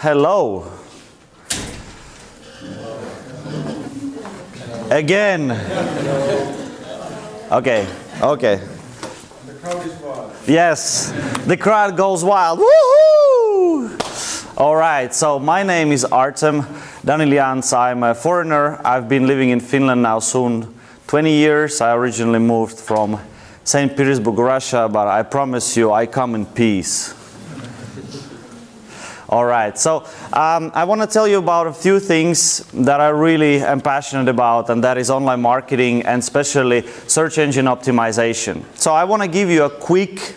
Hello. Again. Okay. The crowd is wild. Yes, the crowd goes wild. Woohoo! All right, so my name is Artem Danilyans. I'm a foreigner. I've been living in Finland now soon 20 years. I originally moved from St. Petersburg, Russia, but I promise you I come in peace. All right, so I want to tell you about a few things that I really am passionate about, and that is online marketing and especially search engine optimization. So I want to give you a quick,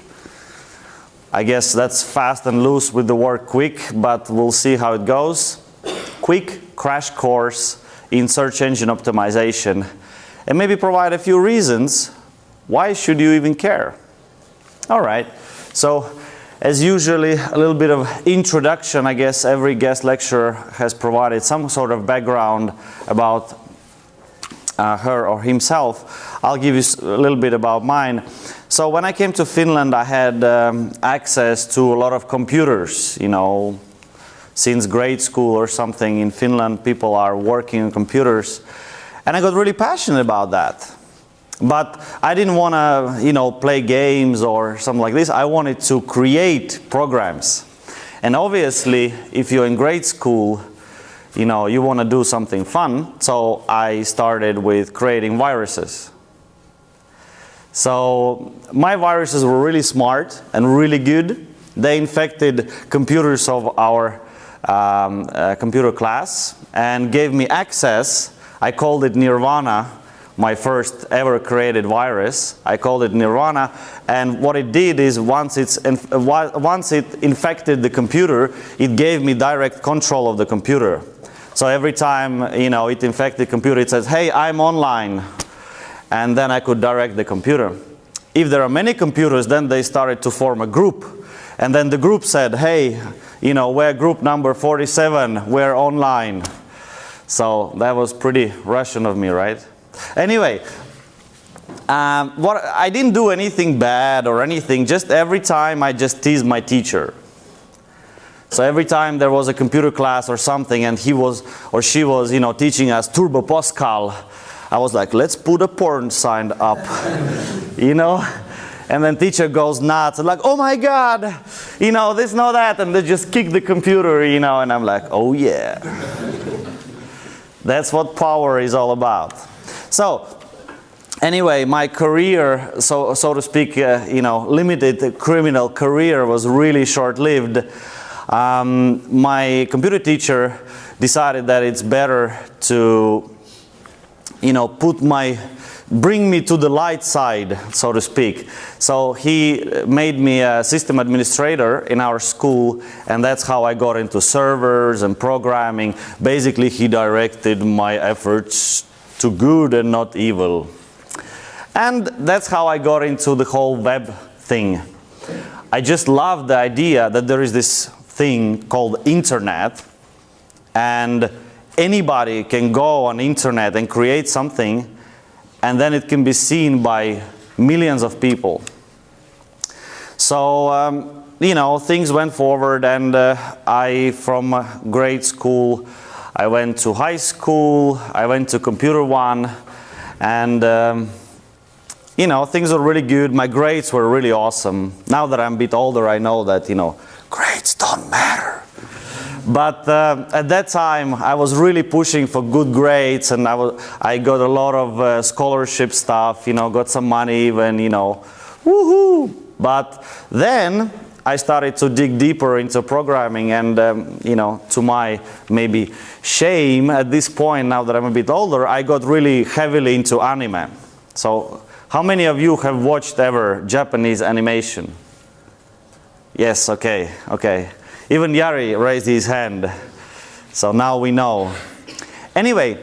I guess that's fast and loose with the word quick, but we'll see how it goes. Quick crash course in search engine optimization, and maybe provide a few reasons why should you even care. All right, so as usually, a little bit of introduction. I guess every guest lecturer has provided some sort of background about her or himself. I'll give you a little bit about mine. So when I came to Finland, I had access to a lot of computers. You know, since grade school or something in Finland, people are working on computers. And I got really passionate about that. But I didn't want to, you know, play games or something like this. I wanted to create programs. And obviously, if you're in grade school, you know, you want to do something fun. So I started with creating viruses. So my viruses were really smart and really good. They infected computers of our computer class and gave me access. I called it Nirvana. My first ever created virus. I called it Nirvana, and what it did is once it infected the computer, it gave me direct control of the computer. So every time, you know, it infected the computer, it says, hey, I'm online, and then I could direct the computer. If there are many computers, then they started to form a group, and then the group said, hey, you know, we're group number 47, we're online. So that was pretty Russian of me, right? Anyway, I didn't do anything bad or anything, just every time I just teased my teacher. So every time there was a computer class or something and he was or she was, you know, teaching us Turbo Pascal, I was like, let's put a porn sign up, you know? And then teacher goes nuts and like, oh my God, you know, this, no, that, and they just kick the computer, you know, and I'm like, oh yeah. That's what power is all about. So, anyway, my career, so to speak, you know, limited criminal career was really short-lived. My computer teacher decided that it's better to, you know, bring me to the light side, so to speak. So he made me a system administrator in our school, and that's how I got into servers and programming. Basically, he directed my efforts to good and not evil. And that's how I got into the whole web thing. I just love the idea that there is this thing called internet, and anybody can go on internet and create something, and then it can be seen by millions of people. So, you know, things went forward, and from grade school, I went to high school, I went to Computer One, and you know, things were really good. My grades were really awesome. Now that I'm a bit older, I know that, you know, grades don't matter. But at that time, I was really pushing for good grades, and I got a lot of scholarship stuff, you know, got some money even, you know, woohoo! But then I started to dig deeper into programming, and you know, to my maybe shame at this point, now that I'm a bit older, I got really heavily into anime. So how many of you have watched ever Japanese animation? Yes, okay. Even Yari raised his hand, so now we know. Anyway,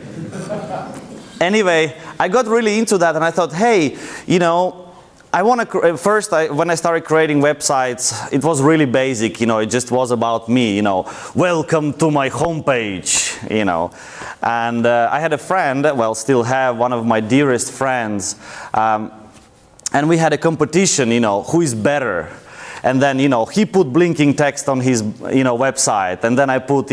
I got really into that, and I thought, hey, you know, I want to, when I started creating websites, it was really basic, you know, it just was about me, you know, welcome to my homepage, you know. And I had a friend, well, still have one of my dearest friends, and we had a competition, you know, who is better. And then, he put blinking text on his, website. And then I put,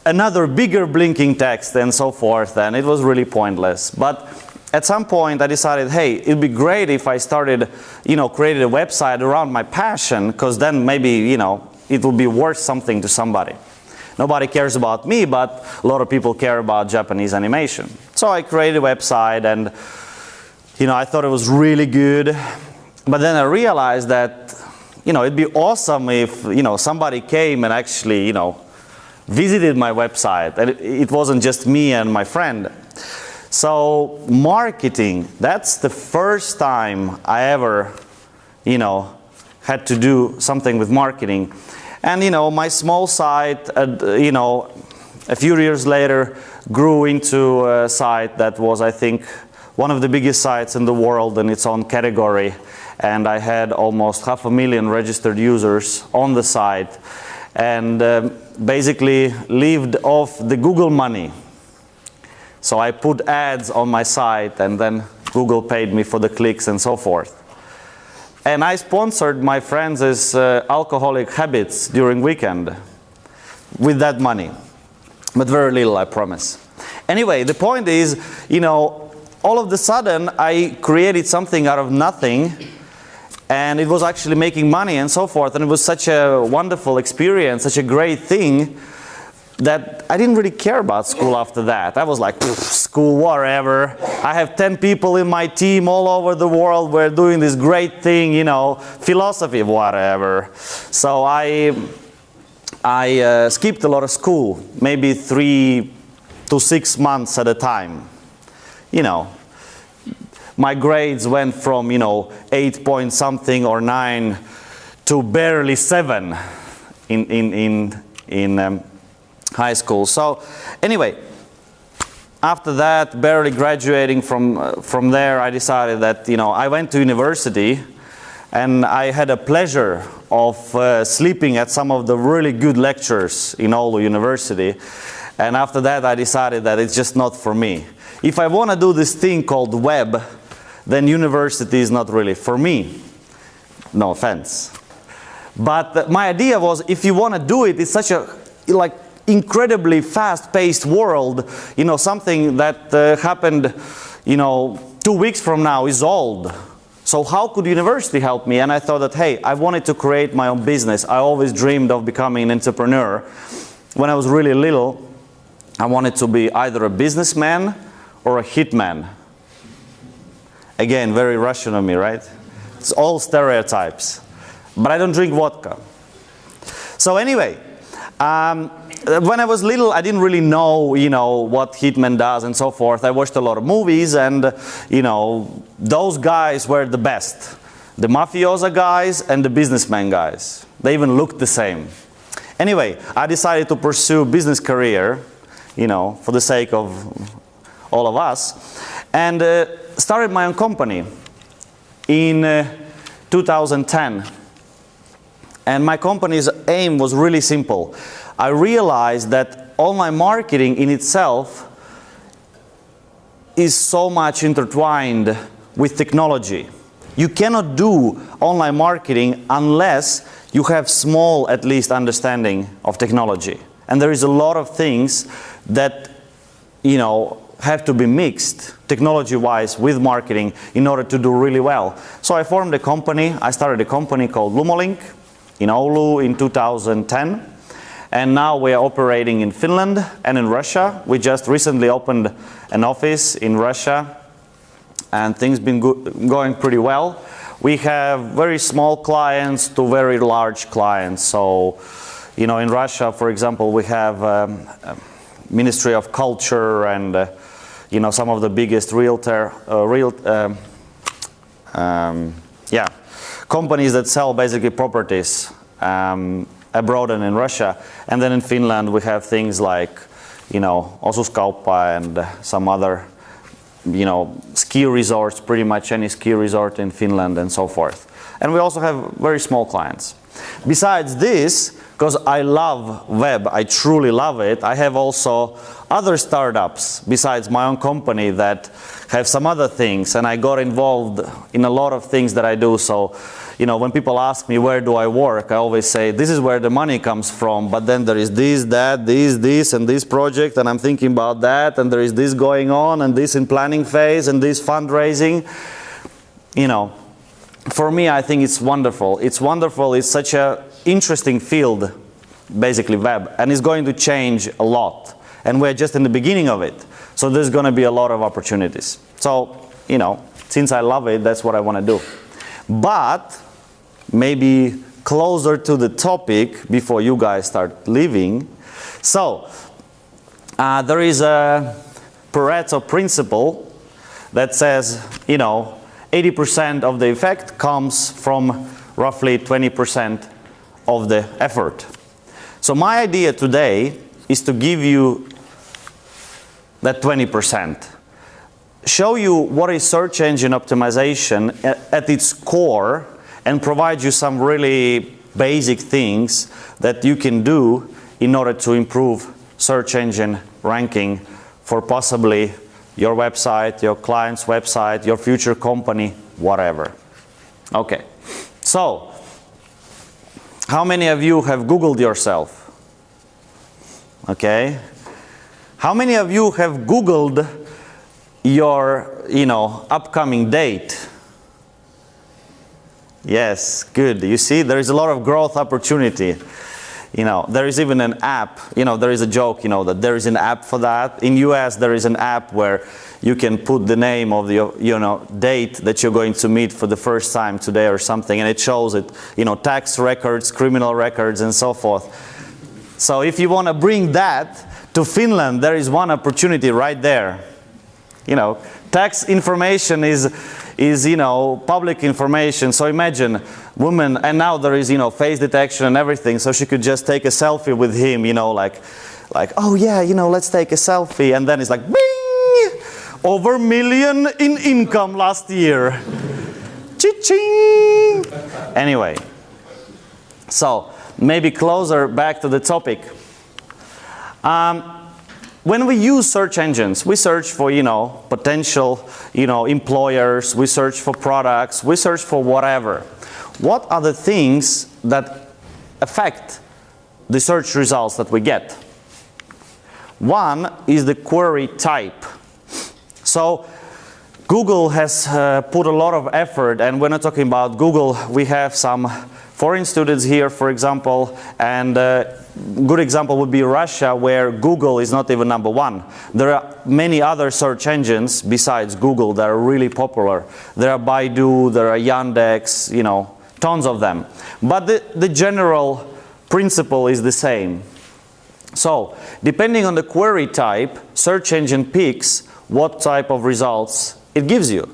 another bigger blinking text and so forth. And it was really pointless. But at some point I decided, hey, it'd be great if I started, created a website around my passion, because then maybe, it will be worth something to somebody. Nobody cares about me, but a lot of people care about Japanese animation. So I created a website, and I thought it was really good. But then I realized that, it'd be awesome if, somebody came and actually, visited my website. And it wasn't just me and my friend. So marketing, that's the first time I ever, had to do something with marketing. And my small site, a few years later grew into a site that was, I think, one of the biggest sites in the world in its own category. And I had almost 500,000 registered users on the site, and basically lived off the Google money. So I put ads on my site, and then Google paid me for the clicks and so forth. And I sponsored my friends' alcoholic habits during weekend with that money. But very little, I promise. Anyway, the point is, all of a sudden I created something out of nothing, and it was actually making money and so forth. And it was such a wonderful experience, such a great thing, that I didn't really care about school after that. I was like, school, whatever. I have 10 people in my team all over the world. We're doing this great thing, philosophy, whatever. So I skipped a lot of school, maybe 3 to 6 months at a time. My grades went from, 8 point something or 9 to barely 7 in high school. So anyway, after that, barely graduating from there, I decided that, I went to university, and I had a pleasure of sleeping at some of the really good lectures in Oulu University. And after that, I decided that it's just not for me. If I want to do this thing called web, then university is not really for me. No offense. But my idea was, if you want to do it, it's such a incredibly fast-paced world. Something that happened, 2 weeks from now is old. So how could university help me? And I thought that, hey, I wanted to create my own business. I always dreamed of becoming an entrepreneur. When I was really little, I wanted to be either a businessman or a hitman. Again, very Russian of me, right? It's all stereotypes. But I don't drink vodka. So anyway, when I was little, I didn't really know, what hitman does and so forth. I watched a lot of movies, and, those guys were the best. The mafiosa guys and the businessman guys. They even looked the same. Anyway, I decided to pursue a business career, for the sake of all of us, and started my own company in 2010. And my company's aim was really simple. I realized that online marketing in itself is so much intertwined with technology. You cannot do online marketing unless you have small, at least, understanding of technology. And there is a lot of things that, have to be mixed technology-wise with marketing in order to do really well. So I formed a company. I started a company called Lumolink in Oulu in 2010. And now we are operating in Finland and in Russia. We just recently opened an office in Russia, and things been going pretty well. We have very small clients to very large clients. So, in Russia, for example, we have Ministry of Culture and some of the biggest companies that sell basically properties abroad and in Russia. And then in Finland we have things like, Osuuskauppa and some other, ski resorts, pretty much any ski resort in Finland and so forth. And we also have very small clients. Besides this, because I love web, I truly love it. I have also other startups besides my own company that have some other things, and I got involved in a lot of things that I do. So, you know, when people ask me where do I work, I always say this is where the money comes from, but then there is this, that, this, and this project, and I'm thinking about that, and there is this going on, and this in planning phase, and this fundraising. You know, for me, I think it's wonderful. It's wonderful. It's such an interesting field, basically web, and it's going to change a lot. And we're just in the beginning of it. So there's going to be a lot of opportunities. So, you know, since I love it, that's what I want to do. But maybe closer to the topic before you guys start leaving. So there is a Pareto principle that says, you know, 80% of the effect comes from roughly 20% of the effort. So my idea today is to give you that 20%. Show you what is search engine optimization at its core and provide you some really basic things that you can do in order to improve search engine ranking for possibly your website, your client's website, your future company, whatever. Okay, so how many of you have Googled yourself? Okay. How many of you have Googled your, you know, upcoming date? Yes, good. You see, there is a lot of growth opportunity. You know, there is even an app. You know, there is a joke, you know, that there is an app for that. In US, there is an app where you can put the name of the, you know, date that you're going to meet for the first time today or something, and it shows it, you know, tax records, criminal records, and so forth. So if you want to bring that to Finland, there is one opportunity right there. You know, tax information is you know, public information. So imagine woman, and now there is, you know, face detection and everything, so she could just take a selfie with him, you know, like, oh yeah, you know, let's take a selfie, and then it's like, bing! Over $1 million in income last year. Cha-ching! Anyway, so maybe closer back to the topic. When we use search engines, we search for, you know, potential, you know, employers, we search for products, we search for whatever. What are the things that affect the search results that we get? One is the query type. So Google has put a lot of effort, and we're not talking about Google, we have some foreign students here, for example, and good example would be Russia, where Google is not even #1. There are many other search engines besides Google that are really popular. There are Baidu, there are Yandex, you know, tons of them. But the general principle is the same. So, depending on the query type, search engine picks what type of results it gives you.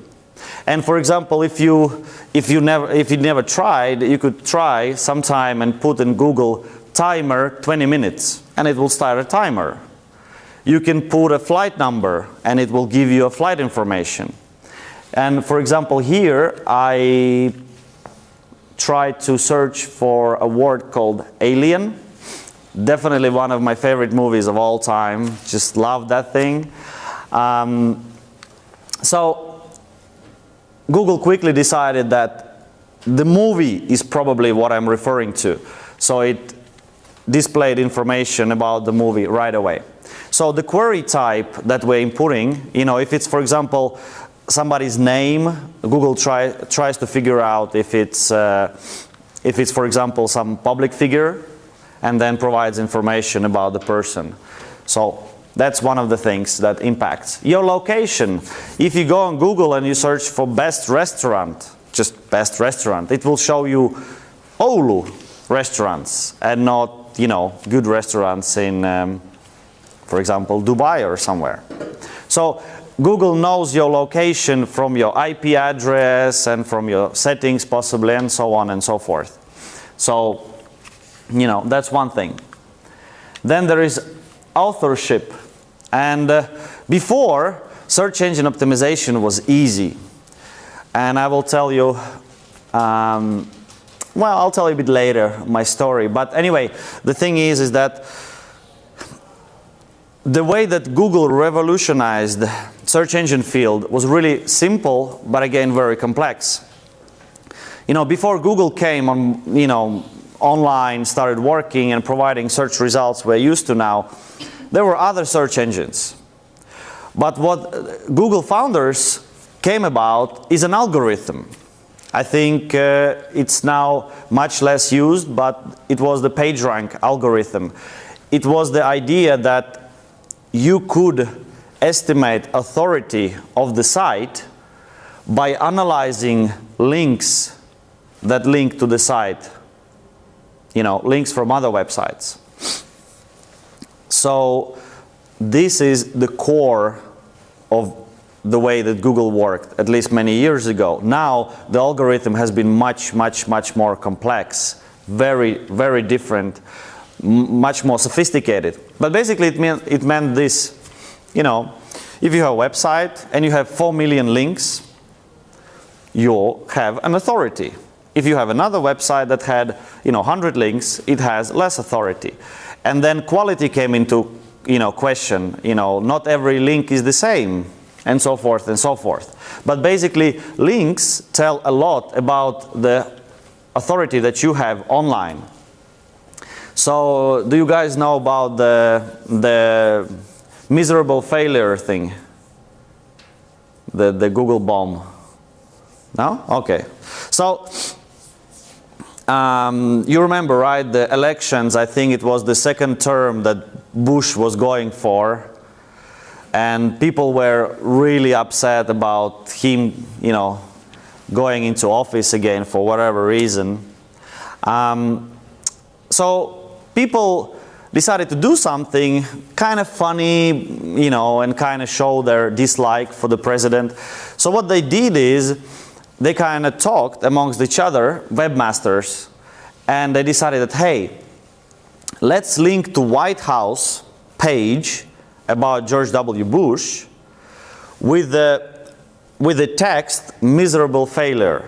And for example, if you never tried, you could try sometime and put in Google timer 20 minutes, and it will start a timer. You can put a flight number, and it will give you a flight information. And for example, here I tried to search for a word called alien. Definitely one of my favorite movies of all time. Just love that thing. So Google quickly decided that the movie is probably what I'm referring to. So it displayed information about the movie right away. So the query type that we're inputting, you know, if it's, for example, somebody's name, Google tries to figure out if it's, for example, some public figure, and then provides information about the person. So that's one of the things that impacts. Your location. If you go on Google and you search for best restaurant, just best restaurant, it will show you Oulu restaurants and not, you know, good restaurants in, for example, Dubai or somewhere. So Google knows your location from your IP address and from your settings possibly, and so on and so forth. So, you know, that's one thing. Then there is authorship. And before, search engine optimization was easy. And I will tell you, well, I'll tell you a bit later my story. But anyway, the thing is that the way that Google revolutionized search engine field was really simple, but again very complex. You know, before Google came on, you know, online, started working and providing search results we're used to now, there were other search engines. But what Google founders came about is an algorithm. I think it's now much less used, but it was the PageRank algorithm. It was the idea that you could estimate authority of the site by analyzing links that link to the site, you know, links from other websites. So this is the core of the way that Google worked, at least many years ago. Now the algorithm has been much more complex, very different, much more sophisticated. But basically it meant this, you know, if you have a website and you have 4 million links, you have an authority. If you have another website that had, you know, 100 links, it has less authority. And then quality came into, you know, question. You know, not every link is the same, and so forth and so forth. But basically, links tell a lot about the authority that you have online. So, do you guys know about the miserable failure thing? The Google bomb? No? Okay. So, you remember, right, the elections, I think it was the second term that Bush was going for, and people were really upset about him, you know, going into office again for whatever reason. So people decided to do something kind of funny, you know, and kind of show their dislike for the president. So what they did is they kind of talked amongst each other, webmasters, and they decided that, hey, let's link to White House page about George W. Bush with the text miserable failure.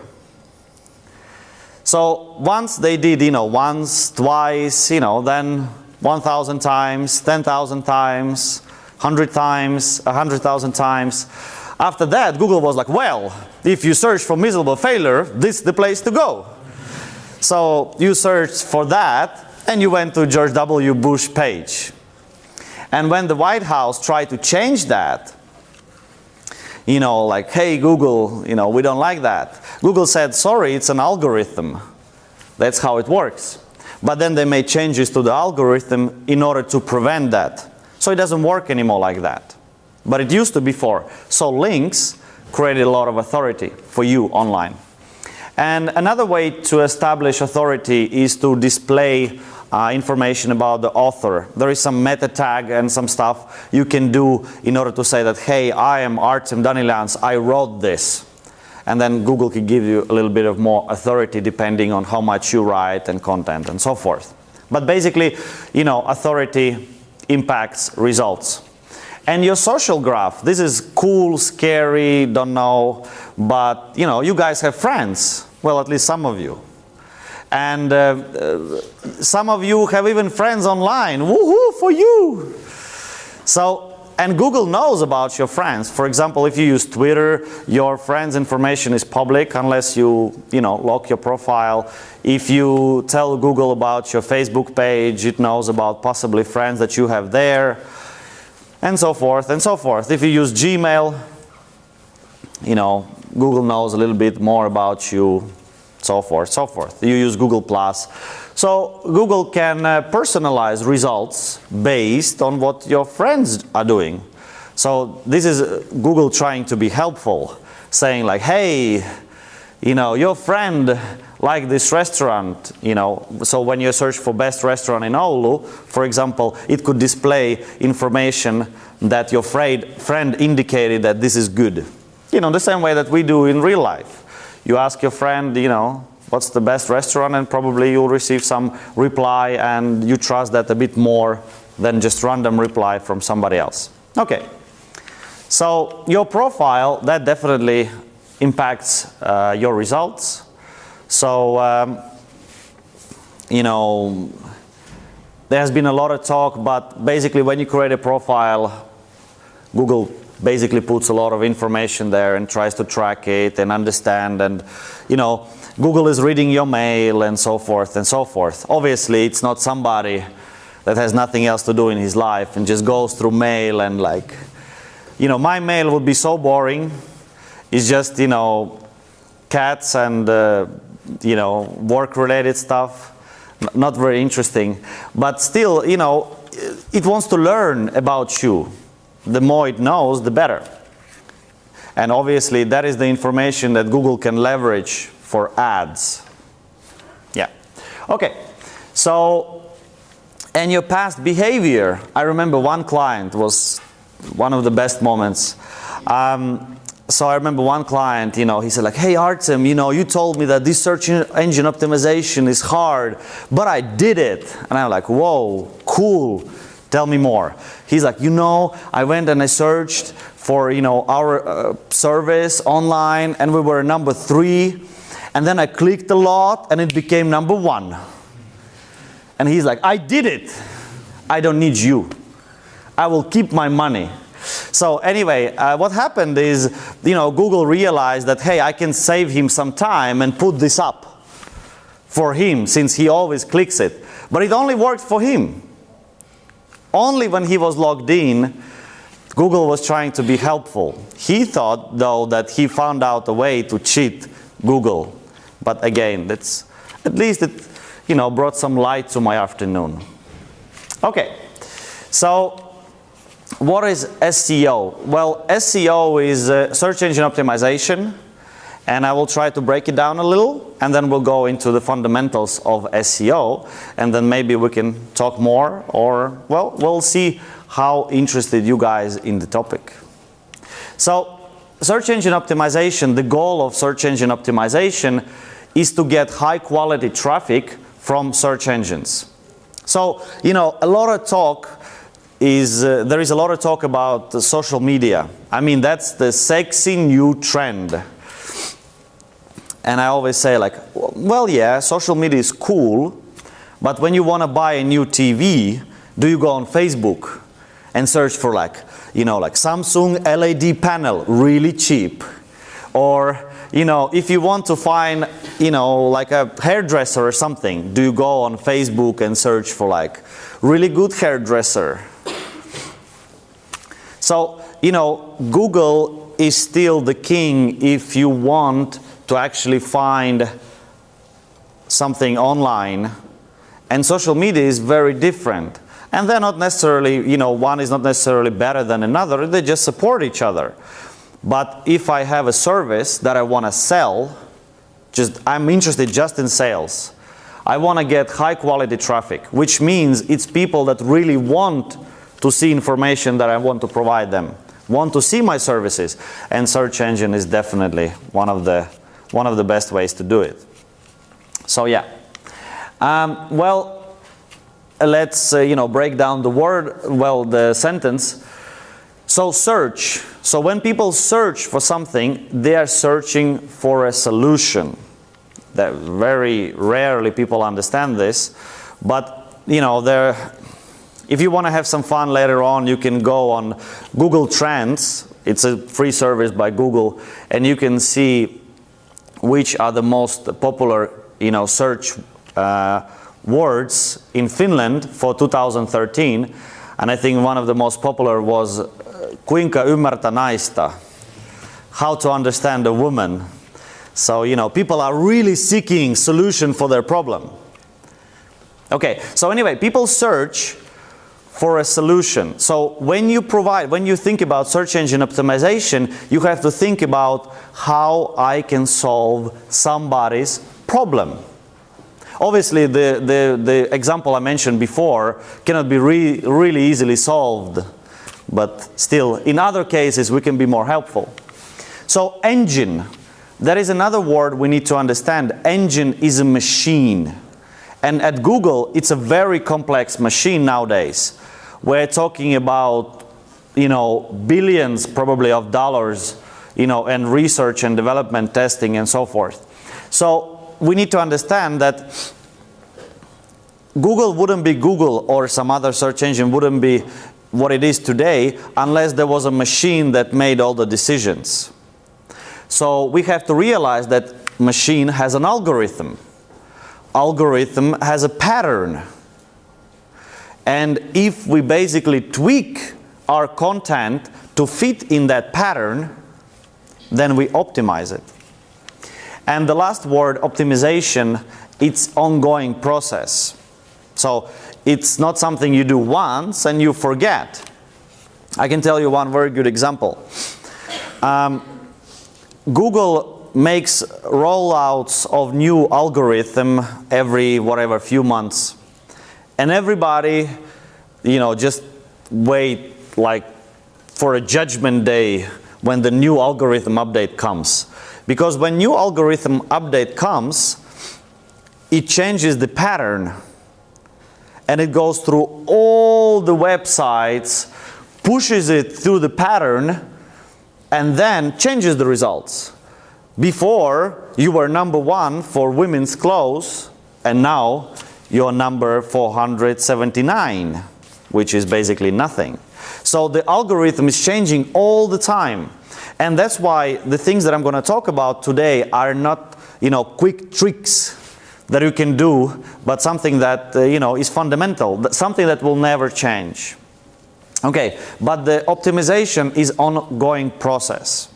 So once they did, you know, once, twice, you know, then 1,000 times, 10,000 times, 100 times, 100,000 times. After that, Google was like, well, if you search for miserable failure, this is the place to go. So you searched for that, and you went to George W. Bush page. And when the White House tried to change that, you know, like, hey, Google, you know, we don't like that. Google said, sorry, it's an algorithm. That's how it works. But then they made changes to the algorithm in order to prevent that. So it doesn't work anymore like that. But it used to before. So links created a lot of authority for you online. And another way to establish authority is to display information about the author. There is some meta tag and some stuff you can do in order to say that, hey, I am Artem Danilans, I wrote this. And then Google can give you a little bit of more authority depending on how much you write and content and so forth. But basically, you know, authority impacts results. And your social graph, this is cool, scary, don't know, but you know, you guys have friends. Well, at least some of you. And some of you have even friends online. Woohoo for you! So, and Google knows about your friends. For example, if you use Twitter, your friends' information is public unless you know, lock your profile. If you tell Google about your Facebook page, it knows about possibly friends that you have there, and so forth and so forth. If you use Gmail, you know, Google knows a little bit more about you, so forth, so forth. You use Google+. So Google can personalize results based on what your friends are doing. So this is Google trying to be helpful, saying like, hey, you know, your friend liked this restaurant, you know, so when you search for best restaurant in Oulu, for example, it could display information that your friend indicated that this is good. You know, the same way that we do in real life. You ask your friend, you know, what's the best restaurant, and probably you'll receive some reply, and you trust that a bit more than just random reply from somebody else. Okay, so your profile, that definitely impacts your results. So there has been a lot of talk, but basically when you create a profile, Google basically puts a lot of information there and tries to track it and understand, and Google is reading your mail and so forth and so forth. Obviously, it's not somebody that has nothing else to do in his life and just goes through mail and my mail would be so boring. It's just, cats and, work-related stuff. Not very interesting. But still, it wants to learn about you. The more it knows, the better. And obviously, that is the information that Google can leverage for ads. Yeah. Okay. So, and your past behavior. I remember one client was one of the best moments. So I remember one client, he said like, hey Artem, you told me that this search engine optimization is hard, but I did it. And I'm like, whoa, cool. Tell me more. He's like, I went and I searched for, our service online, and we were number 3. And then I clicked a lot and it became number 1. And he's like, I did it. I don't need you. I will keep my money. So anyway, what happened is, Google realized that, hey, I can save him some time and put this up for him, since he always clicks it. But it only worked for him. Only when he was logged in, Google was trying to be helpful. He thought, though, that he found out a way to cheat Google. But again, at least it, brought some light to my afternoon. Okay, so what is SEO? Well, SEO is search engine optimization, and I will try to break it down a little, and then we'll go into the fundamentals of SEO, and then maybe we can talk more, or, well, we'll see how interested you guys in the topic. So, search engine optimization, the goal of search engine optimization is to get high quality traffic from search engines. So, a lot of talk there is a lot of talk about social media. I mean, that's the sexy new trend. And I always say like, well, yeah, social media is cool, but when you want to buy a new TV, do you go on Facebook and search for like Samsung LED panel, really cheap? Or, if you want to find, like a hairdresser or something, do you go on Facebook and search for like really good hairdresser? So, Google is still the king if you want to actually find something online, and social media is very different. And they're not necessarily, one is not necessarily better than another, they just support each other. But if I have a service that I want to sell, I'm interested just in sales. I want to get high quality traffic, which means it's people that really want to see information that I want to provide them, want to see my services, and search engine is definitely one of the best ways to do it. So yeah, well, let's break down the sentence. So search. So when people search for something, they are searching for a solution. That very rarely people understand this, but if you want to have some fun later on, you can go on Google Trends. It's a free service by Google, and you can see which are the most popular, search words in Finland for 2013. And I think one of the most popular was kuinka ymmärtää naista, how to understand a woman. So, people are really seeking solution for their problem. Okay, so anyway, people search for a solution. So when you think about search engine optimization, you have to think about how I can solve somebody's problem. Obviously, the example I mentioned before cannot be really easily solved, but still, in other cases, we can be more helpful. So engine, that is another word we need to understand. Engine is a machine. And at Google, it's a very complex machine nowadays. We're talking about, billions probably of dollars, and research and development testing and so forth. So we need to understand that Google wouldn't be Google, or some other search engine wouldn't be what it is today unless there was a machine that made all the decisions. So we have to realize that machine has an algorithm. Algorithm has a pattern. And if we basically tweak our content to fit in that pattern, then we optimize it. And the last word, optimization, it's ongoing process. So it's not something you do once and you forget. I can tell you one very good example. Google makes rollouts of new algorithm every whatever few months. And everybody, just wait like for a judgment day when the new algorithm update comes. Because when new algorithm update comes, it changes the pattern. And it goes through all the websites, pushes it through the pattern, and then changes the results. Before, you were number 1 for women's clothes, and now you're number 479, which is basically nothing. So the algorithm is changing all the time. And that's why the things that I'm going to talk about today are not, quick tricks that you can do, but something that, is fundamental, something that will never change. Okay, but the optimization is ongoing process.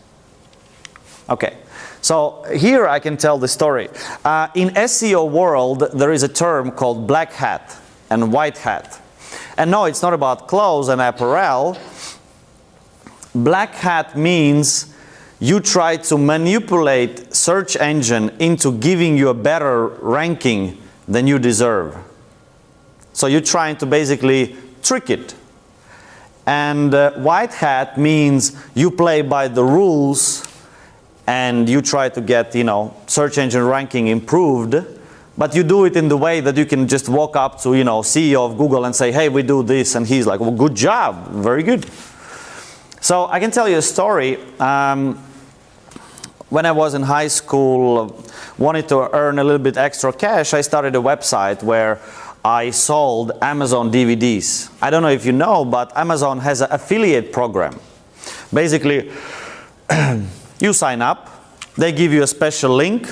Okay, so here I can tell the story. In SEO world, there is a term called black hat and white hat. And no, it's not about clothes and apparel. Black hat means you try to manipulate search engine into giving you a better ranking than you deserve. So you're trying to basically trick it. And white hat means you play by the rules and you try to get, search engine ranking improved, but you do it in the way that you can just walk up to, CEO of Google and say, hey, we do this, and he's like, well, good job, very good. So I can tell you a story. When I was in high school, wanted to earn a little bit extra cash, I started a website where I sold Amazon DVDs. I don't know if you know, but Amazon has an affiliate program. Basically, you sign up, they give you a special link,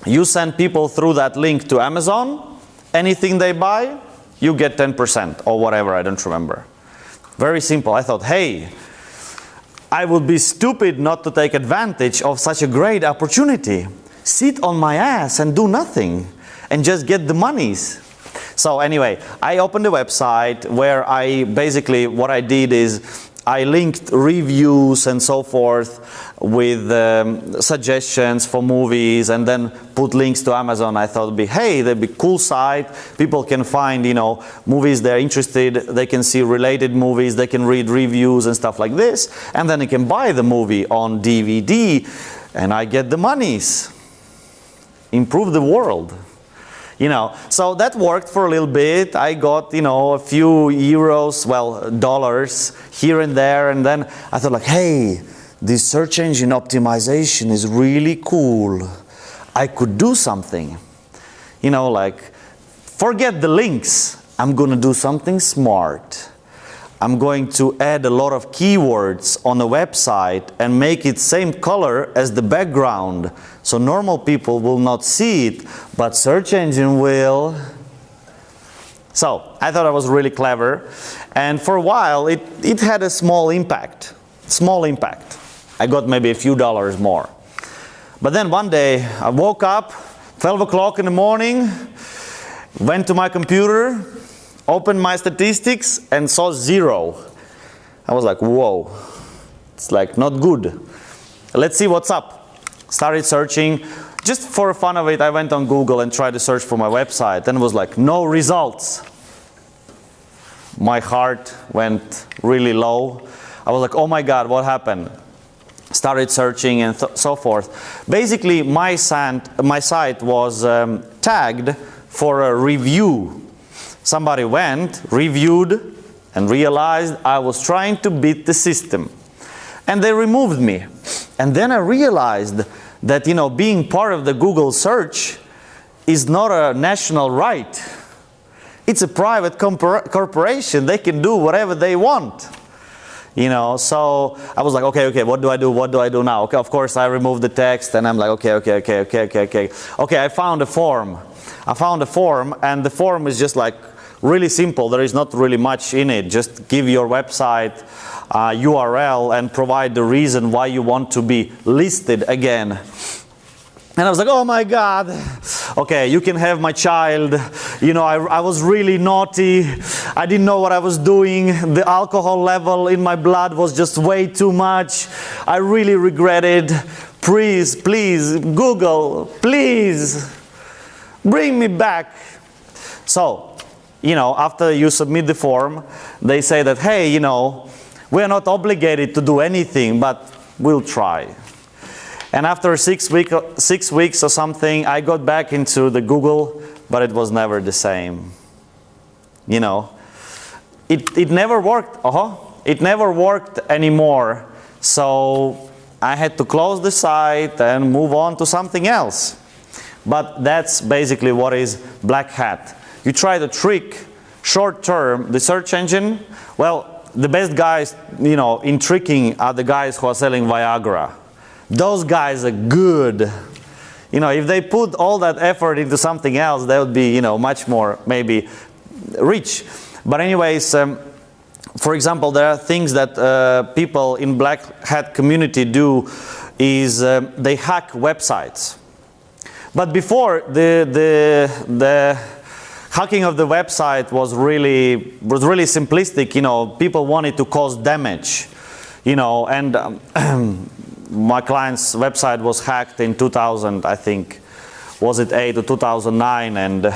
you send people through that link to Amazon, anything they buy, you get 10% or whatever, I don't remember. Very simple. I thought, hey, I would be stupid not to take advantage of such a great opportunity. Sit on my ass and do nothing and just get the monies. So anyway, I opened a website where what I did is I linked reviews and so forth with suggestions for movies, and then put links to Amazon. I thought, that'd be a cool site. People can find, movies they're interested. They can see related movies. They can read reviews and stuff like this. And then they can buy the movie on DVD, and I get the monies. Improve the world. So that worked for a little bit. I got, a few euros, dollars here and there. And then I thought hey, this search engine optimization is really cool. I could do something. Forget the links. I'm going to do something smart. I'm going to add a lot of keywords on a website and make it same color as the background. So normal people will not see it, but search engine will. So I thought I was really clever. And for a while, it had a small impact. Small impact. I got maybe a few dollars more. But then one day, I woke up, 12 o'clock in the morning, went to my computer, opened my statistics and saw 0. I was like, whoa, it's not good. Let's see what's up. Started searching. Just for fun of it, I went on Google and tried to search for my website, and it was no results. My heart went really low. I was like, oh my God, what happened? Started searching and so forth. Basically, my site was tagged for a review. Somebody went, reviewed, and realized I was trying to beat the system. And they removed me. And then I realized that, being part of the Google search is not a national right. It's a private corporation. They can do whatever they want. You know, so I was like, okay, what do I do? What do I do now? Okay, of course I removed the text, and I'm like, okay. I found a form. And the form is just like really simple. There is not really much in it. Just give your website URL and provide the reason why you want to be listed again. And I was like, oh my God, okay, you can have my child. You know, I was really naughty. I didn't know what I was doing. The alcohol level in my blood was just way too much. I really regret it. Please, Google, please, bring me back. So, you know, after you submit the form, they say that, hey, you know, we're not obligated to do anything, but we'll try. And after 6 weeks or something, I got back into the Google, but it was never the same. You know, it never worked. It never worked anymore. So I had to close the site and move on to something else. But that's basically what is Black Hat. You try to trick short term the search engine. Well, the best guys, you know, in tricking are the guys who are selling Viagra. Those guys are good. You know, if they put all that effort into something else, they would be, you know, much more maybe rich. But anyways, for example, there are things that people in Black Hat community do is they hack websites. But before, the hacking of the website was really simplistic. You know, people wanted to cause damage. You know, and my client's website was hacked in 2000, I think, was it 8 or 2009, and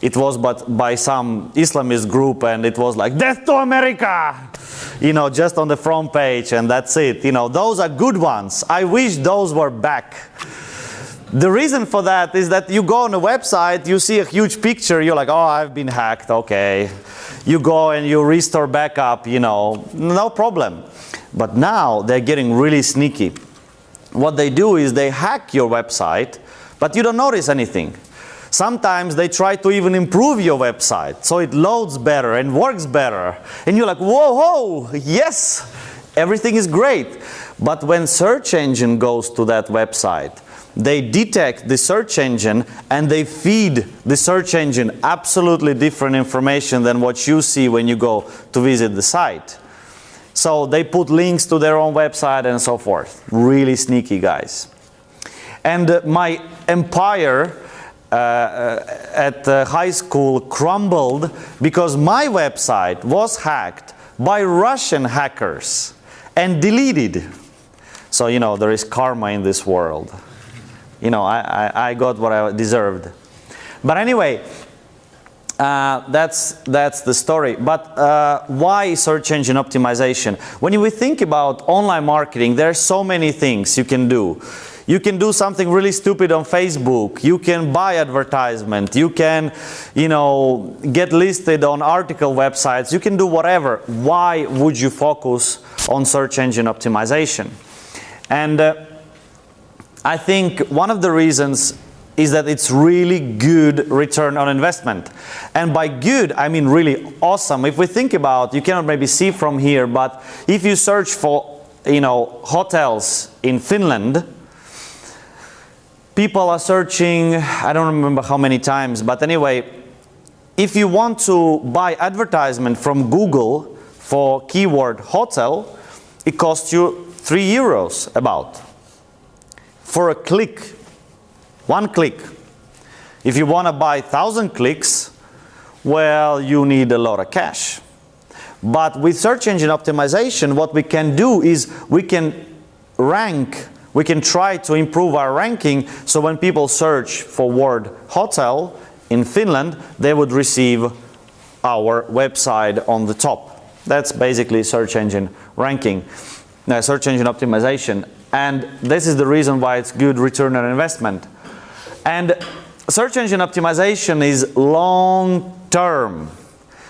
it was by some Islamist group, and it was like, death to America! You know, just on the front page, and that's it. You know, those are good ones. I wish those were back. The reason for that is that you go on a website, you see a huge picture, you're like, oh, I've been hacked, okay. You go and you restore backup, you know, no problem. But now they're getting really sneaky. What they do is they hack your website, but you don't notice anything. Sometimes they try to even improve your website so it loads better and works better. And you're like, whoa, yes, everything is great. But when search engine goes to that website, they detect the search engine and they feed the search engine absolutely different information than what you see when you go to visit the site. So they put links to their own website and so forth. Really sneaky guys. And my empire at high school crumbled because my website was hacked by Russian hackers and deleted. So, you know, there is karma in this world. You know, I got what I deserved. But anyway, that's the story. But why search engine optimization? When we think about online marketing, there are so many things you can do. You can do something really stupid on Facebook. You can buy advertisement. You can, you know, get listed on article websites. You can do whatever. Why would you focus on search engine optimization? And I think one of the reasons is that it's really good return on investment. And by good, I mean really awesome. If we think about, you cannot maybe see from here, but if you search for, you know, hotels in Finland, people are searching, I don't remember how many times, but anyway, if you want to buy advertisement from Google for keyword hotel, it costs you 3 euros about. For a click, 1 click. If you want to buy 1,000 clicks, well, you need a lot of cash. But with search engine optimization, what we can do is we can rank, we can try to improve our ranking, so when people search for word hotel in Finland, they would receive our website on the top. That's basically search engine ranking, search engine optimization. And this is the reason why it's good return on investment. And search engine optimization is long term.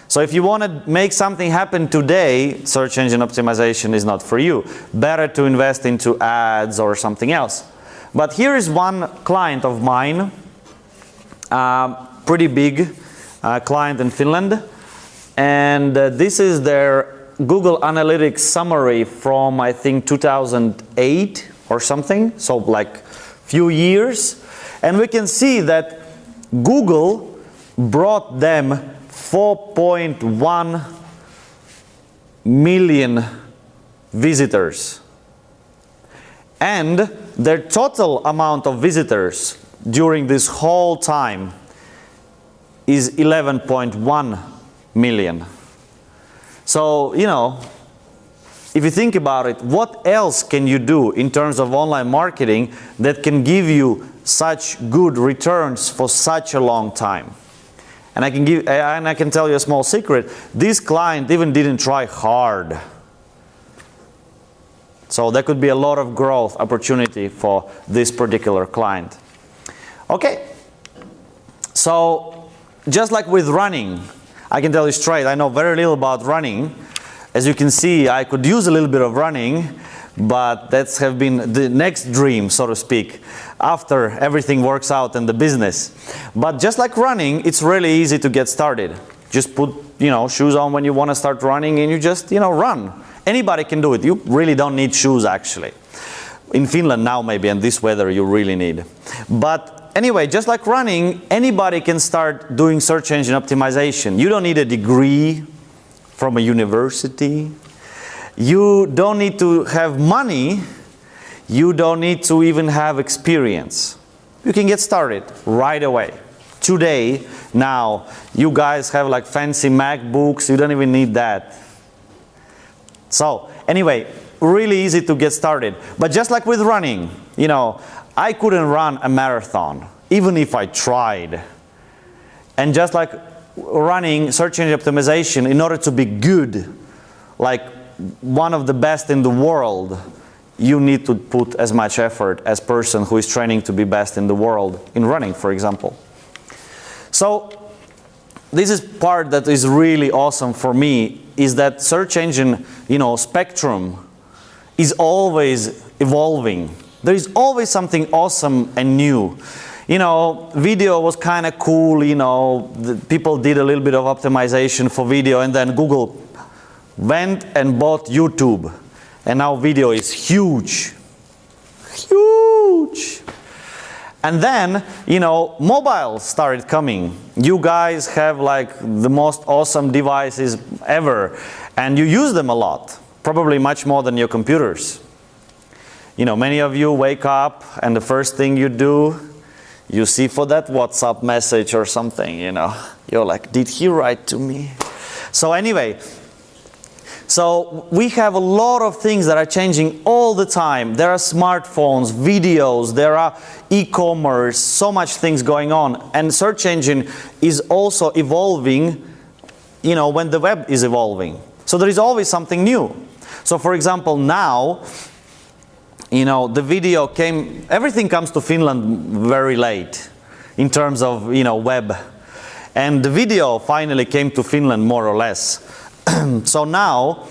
So if you want to make something happen today, search engine optimization is not for you. Better to invest into ads or something else. But here is one client of mine, pretty big client in Finland. And this is their Google Analytics summary from, I think, 2008 or something, so like few years. And we can see that Google brought them 4.1 million visitors. And their total amount of visitors during this whole time is 11.1 million. So, you know, if you think about it, what else can you do in terms of online marketing that can give you such good returns for such a long time? And I can tell you a small secret. This client even didn't try hard. So there could be a lot of growth opportunity for this particular client. Okay. So just like with running, I can tell you straight, I know very little about running. As you can see, I could use a little bit of running, but that's have been the next dream, so to speak, after everything works out in the business. But just like running, it's really easy to get started. Just put, you know, shoes on when you want to start running and you just, you know, run. Anybody can do it. You really don't need shoes, actually. In Finland now, maybe, in this weather, you really need. But anyway, just like running, anybody can start doing search engine optimization. You don't need a degree from a university. You don't need to have money. You don't need to even have experience. You can get started right away. Today, now, you guys have like fancy MacBooks. You don't even need that. So, anyway, really easy to get started. But just like with running, you know, I couldn't run a marathon, even if I tried. And just like running search engine optimization, in order to be good, like one of the best in the world, you need to put as much effort as person who is training to be best in the world in running, for example. So this is part that is really awesome for me, is that search engine, you know, spectrum is always evolving. There is always something awesome and new. You know, video was kind of cool, you know, people did a little bit of optimization for video, and then Google went and bought YouTube. And now video is huge. Huge! And then, you know, mobile started coming. You guys have like the most awesome devices ever, and you use them a lot, probably much more than your computers. You know, many of you wake up and the first thing you do, you see for that WhatsApp message or something, you know. You're like, did he write to me? So anyway, so we have a lot of things that are changing all the time. There are smartphones, videos, there are e-commerce, so much things going on. And search engine is also evolving, you know, when the web is evolving. So there is always something new. So for example, now, you know, the video everything comes to Finland very late in terms of, you know, web. And the video finally came to Finland more or less. So now,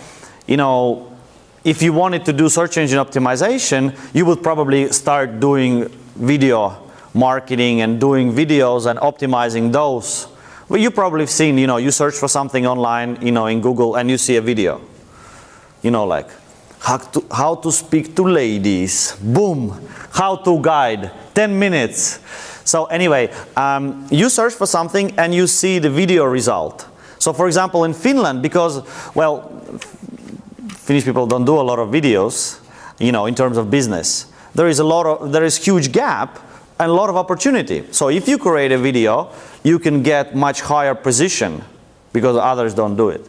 you know, if you wanted to do search engine optimization, you would probably start doing video marketing and doing videos and optimizing those. Well, you probably have seen, you know, you search for something online, you know, in Google, and you see a video. You know, like, how to speak to ladies. Boom! How-to guide. 10 minutes. So anyway, you search for something and you see the video result. So for example, in Finland, because, well, Finnish people don't do a lot of videos, you know, in terms of business. There is huge gap and a lot of opportunity. So if you create a video, you can get much higher position because others don't do it.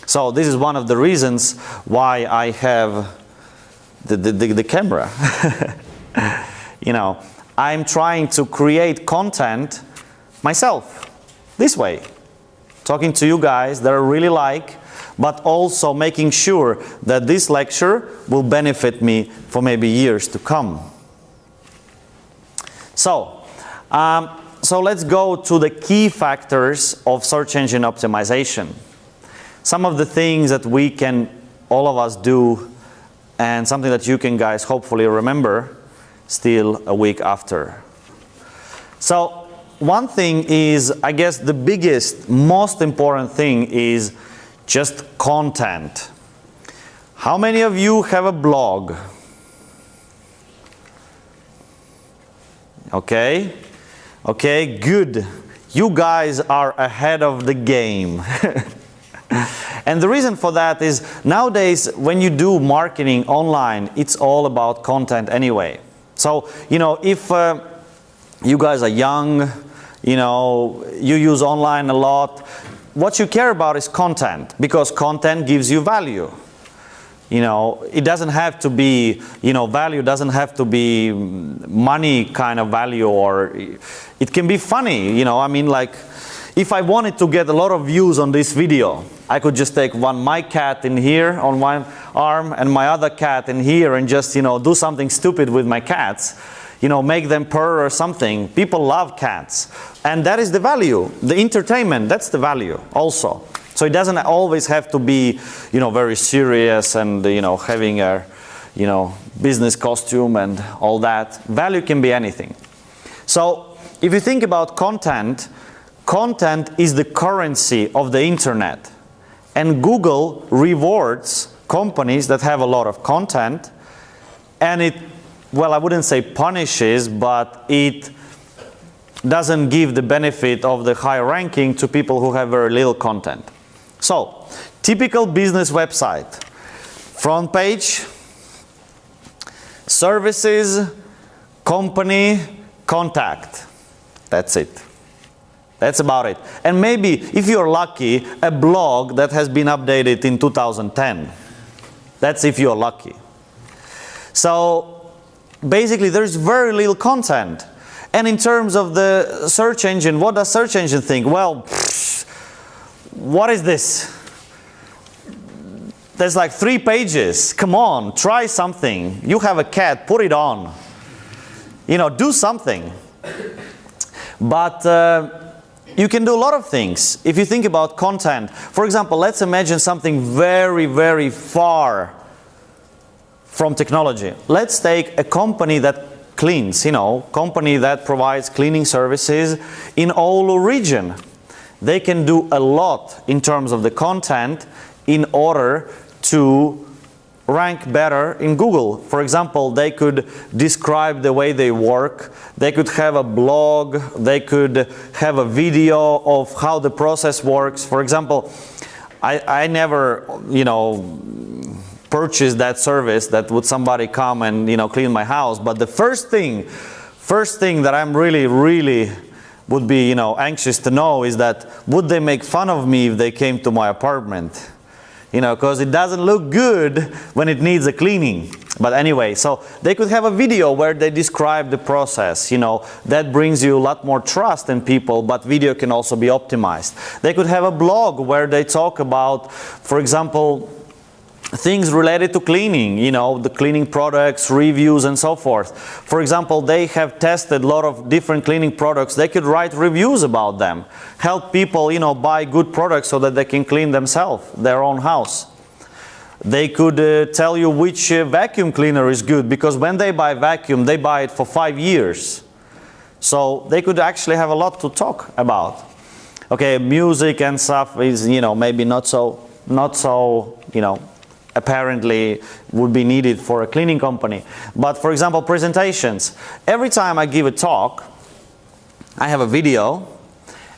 So this is one of the reasons why I have the camera. You know, I'm trying to create content myself this way. Talking to you guys that I really like, but also making sure that this lecture will benefit me for maybe years to come. So let's go to the key factors of search engine optimization. Some of the things that we can, all of us do, and something that you can guys hopefully remember still a week after. So one thing is, I guess the biggest, most important thing is just content. How many of you have a blog? Okay, okay, good. You guys are ahead of the game. And the reason for that is nowadays when you do marketing online, it's all about content anyway. So, you know, if you guys are young, you know, you use online a lot, what you care about is content, because content gives you value. You know, it doesn't have to be, you know, value doesn't have to be money kind of value, or it can be funny, you know. I mean, like, if I wanted to get a lot of views on this video, I could just take my cat in here on one arm and my other cat in here and just, you know, do something stupid with my cats, you know, make them purr or something. People love cats. And that is the value. The entertainment, that's the value also. So it doesn't always have to be, you know, very serious and, you know, having a, you know, business costume and all that. Value can be anything. So if you think about content, content is the currency of the internet. And Google rewards companies that have a lot of content, and it, well, I wouldn't say punishes, but it doesn't give the benefit of the high ranking to people who have very little content. So, typical business website. Front page, services, company, contact. That's it. That's about it. And maybe, if you're lucky, a blog that has been updated in 2010. That's if you're lucky. So, basically, there's very little content. And in terms of the search engine, what does search engine think? Well, what is this? There's like 3 pages. Come on, try something. You have a cat, put it on. You know, do something. But you can do a lot of things. If you think about content, for example, let's imagine something very, very far from technology. Let's take a company that cleans, you know, company that provides cleaning services in Oulu region. They can do a lot in terms of the content in order to rank better in Google. For example, they could describe the way they work, they could have a blog, they could have a video of how the process works. For example, I never, you know, purchased that service that would somebody come and, you know, clean my house, but the first thing that I'm really would be, you know, anxious to know is that would they make fun of me if they came to my apartment? You know, because it doesn't look good when it needs a cleaning. But anyway, so they could have a video where they describe the process, you know, that brings you a lot more trust in people, but video can also be optimized. They could have a blog where they talk about, for example, things related to cleaning, you know, the cleaning products, reviews and so forth. For example, they have tested a lot of different cleaning products. They could write reviews about them, help people, you know, buy good products so that they can clean themselves, their own house. They could tell you which vacuum cleaner is good, because when they buy vacuum, they buy it for 5 years. So they could actually have a lot to talk about. Okay, music and stuff is, you know, maybe not so, you know, apparently would be needed for a cleaning company. But for example, presentations. Every time I give a talk, I have a video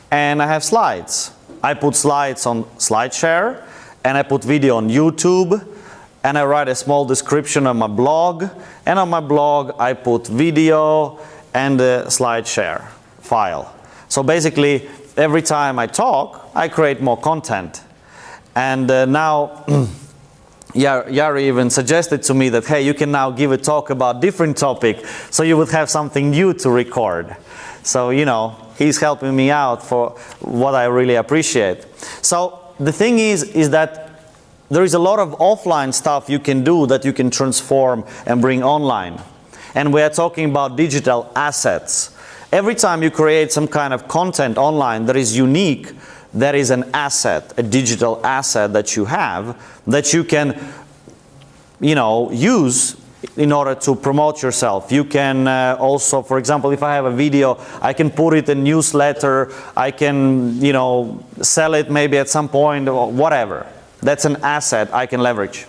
and I have slides. I put slides on SlideShare and I put video on YouTube and I write a small description on my blog, and on my blog I put video and a SlideShare file. So basically every time I talk, I create more content. And now Jari even suggested to me that, hey, you can now give a talk about different topic, so you would have something new to record. So, you know, he's helping me out for what I really appreciate. So the thing is that there is a lot of offline stuff you can do that you can transform and bring online. And we are talking about digital assets. Every time you create some kind of content online that is unique, there is an asset, a digital asset that you have, that you can, you know, use in order to promote yourself. You can also, for example, if I have a video, I can put it in newsletter, I can, you know, sell it maybe at some point or whatever. That's an asset I can leverage.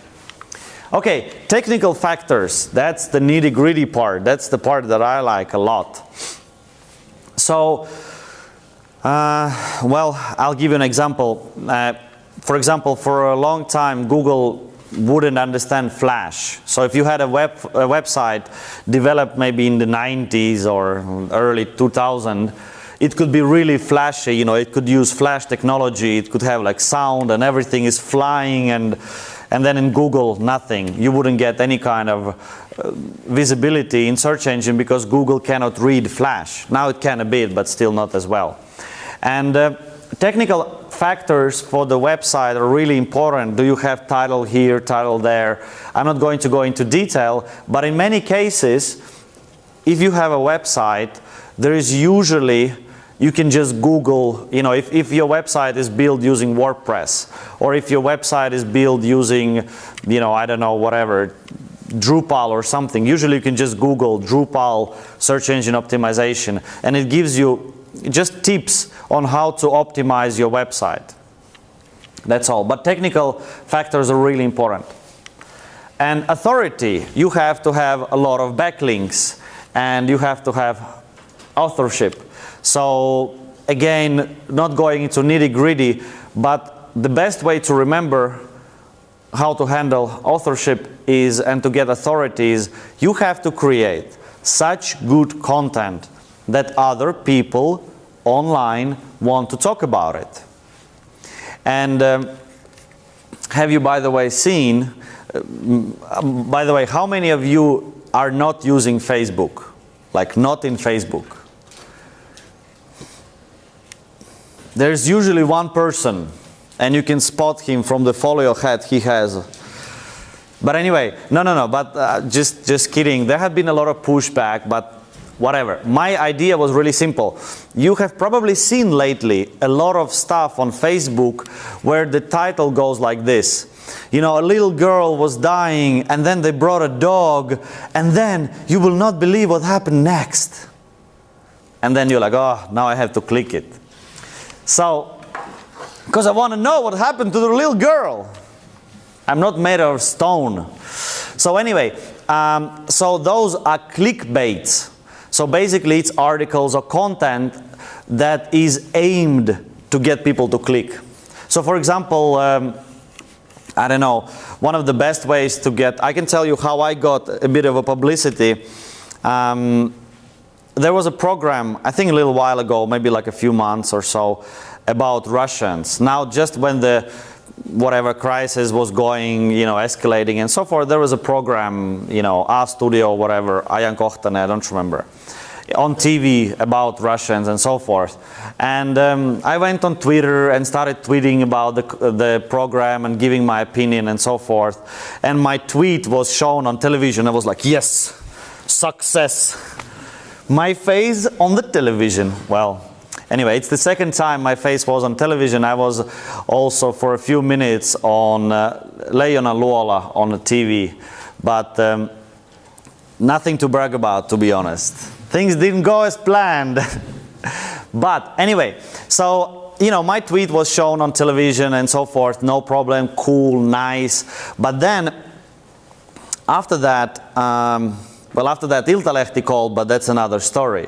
Okay, technical factors, that's the nitty-gritty part. That's the part that I like a lot. So, well, I'll give you an example. For example, for a long time, Google wouldn't understand Flash. So if you had a website developed maybe in the 90s or early 2000, it could be really flashy, you know, it could use Flash technology, it could have like sound and everything is flying, and then in Google, nothing. You wouldn't get any kind of visibility in search engine because Google cannot read Flash. Now it can a bit, but still not as well. And technical factors for the website are really important. Do you have title here, title there? I'm not going to go into detail, but in many cases, if you have a website, there is usually, you can just Google, you know, if your website is built using WordPress, or if your website is built using, you know, I don't know, whatever, Drupal or something, usually you can just Google Drupal search engine optimization, and it gives you just tips on how to optimize your website. That's all. But technical factors are really important. And authority, you have to have a lot of backlinks, and you have to have authorship. So again, not going into nitty-gritty, but the best way to remember how to handle authorship is, and to get authorities, you have to create such good content that other people online want to talk about it. And have you, by the way, seen, by the way, how many of you are not using Facebook? Like not in Facebook? There's usually one person, and you can spot him from the folio hat he has. But anyway, no, but just kidding. There had been a lot of pushback, but whatever. My idea was really simple. You have probably seen lately a lot of stuff on Facebook where the title goes like this. You know, a little girl was dying, and then they brought a dog, and then you will not believe what happened next. And then you're like, oh, now I have to click it. So, because I want to know what happened to the little girl. I'm not made of stone. So anyway, so those are clickbaits. So basically it's articles or content that is aimed to get people to click. So for example, I don't know, one of the best ways to get, I can tell you how I got a bit of a publicity. There was a program, I think a little while ago, maybe like a few months or so, about Russians. Now just when the whatever crisis was going, you know, escalating and so forth, there was a program, you know, A-Studio, whatever, Ajan Kohtane, I don't remember, on TV about Russians and so forth. And I went on Twitter and started tweeting about the program and giving my opinion and so forth. And my tweet was shown on television. I was like, yes, success. My face on the television. Well, anyway, it's the second time my face was on television. I was also for a few minutes on Leijona Luola on the TV. But nothing to brag about, to be honest. Things didn't go as planned. But anyway, so, you know, my tweet was shown on television and so forth. No problem, cool, nice. But then, after that, well, after that, Iltalehti called, but that's another story.